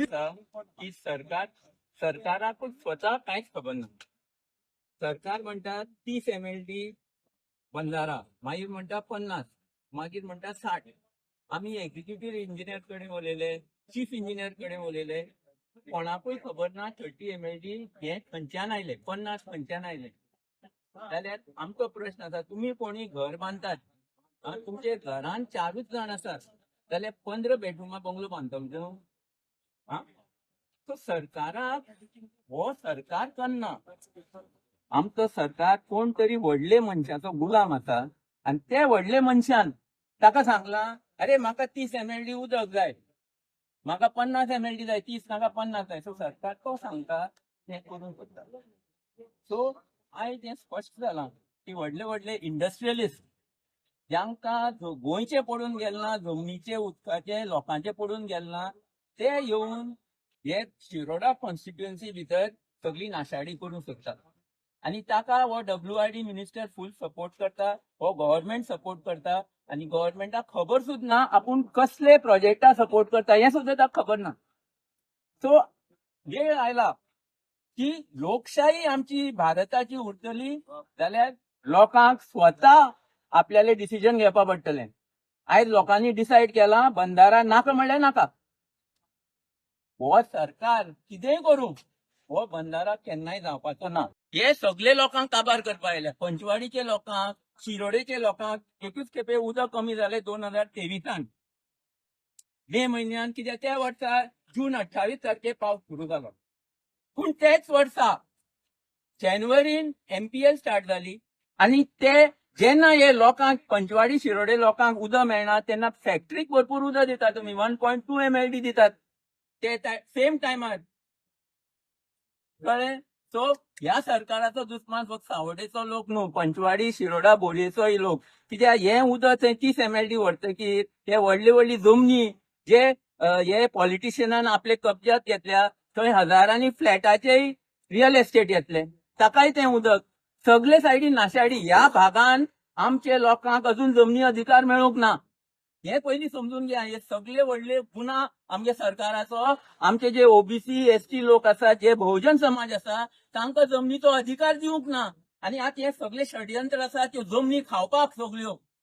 की सरकाराकूच स्वतः कांयच खबर ना. सरकार म्हणटा 30 MLD बंधारा, मागीर म्हणटा 50, मागीर म्हणटा 60. आम्ही एक्झिक्युटिव्ह इंजिनियर कडेन उलयले, चीफ इंजिनियर कडेन उलयले, कोणाकूय खबर ना 30 MLD हे खंयच्यान आयले, 50 खंयच्यान आयले. जाल्यार आमचो प्रश्न आसा, तुम्ही कोणी घर बांदतात, तुमचे घरान 4च जण आसात, जाल्यार 15 बेडरुमा बंगलो बांदतलो न्हू. सो सरकाराक हो सरकार करना. आमचो सरकार कोण तरी व्हडले मनशाचो गुलाम आसा आणि ते व्हडले मनशान ताका सांगला, अरे म्हाका 30 MLD उदक जाय, म्हाका 50 MLD जाय, 30 नाका 50 जाय. सो सरकार तो सांगता ते करून करता. सो आयज हें स्पश्ट जालां की व्हडले व्हडले इंडस्ट्रियलिस्ट ज्यांका गोंयचे पडून गेलना, जमनीचे उदकाचे लोकांचे पडून गेलना, ते येवन हे शिरोडा कॉन्स्टिट्युएन्सी भितर सगळी नाशाडी करूंक सोदतात. आणि ताका हो WRD मिनिस्टर फुल सपोर्ट करता, हो गव्हर्नमेंट सपोर्ट करता, आणि गव्हर्नमेंटाक खबर सुद्धा ना आपूण कसले प्रोजेक्टा सपोर्ट करता हे सुद्धा ताका खबर ना. सो वेळ आयला की लोकशाही आमची भारताची उरतली जाल्यार लोकांक स्वता आपल्याले डिसिजन घेवपा पडटले. आयज लोकांनी डिसायड केला बंधारा नाका म्हणल्यार नाका. हो सरकार कितेंय करूं, हो बंधारा केन्नाय जावपाचो ना. हे सगळे लोकांक काबार करपा आयले. पंचवाडीचे लोकांक, शिरोडेचे लोकांक एकूच खेपे उदक कमी जाले 2023 मे म्हयन्यान, कित्याक त्या वर्सा जून 28 तारखेक पावस सुरू जालो. पूण तेच वर्सा जानेवारीन MPL स्टार्ट जाली, आणि ते जेन्ना हे लोकांक पंचवाडी शिरोडे लोकांक उदक मेळना तेन्ना फॅक्टरीक भरपूर उदक दितात तुमी, 1.2 MLD दितात ते सेम टायमार. कळ्ळें? सो ह्या सरकाराचो दुस्मान फक्त सावड्डेचो लोक न्हू, पंचवाडी शिरोडा बोरयेचोय लोक. कित्याक हे उदक थंय 30 MLD व्हरतकीर हे व्हडली व्हडली जमनी जे हे पॉलिटिशियनान आपले कब्जात घेतल्या, थंय हजारांनी फ्लॅटाचेय रियल एस्टेट येतले, ताकाय तें उदक सगळे सायडीन नाशाडी. ह्या भागान आमचे लोकांक अजून जमनी अधिकार मेळूंक ना. हे पयलीं समजून घ्या. हे सगळे व्हडले गुन्हा आमच्या सरकाराचो. आमचे जे OBC ST लोक आसात, जे बहुजन समाज आसा, तांकां जमनीचो अधिकार दिवंक ना. आणि आता हे सगळे षडयंत्र आसा त्यो जमनी खावपाक सगळ्यो.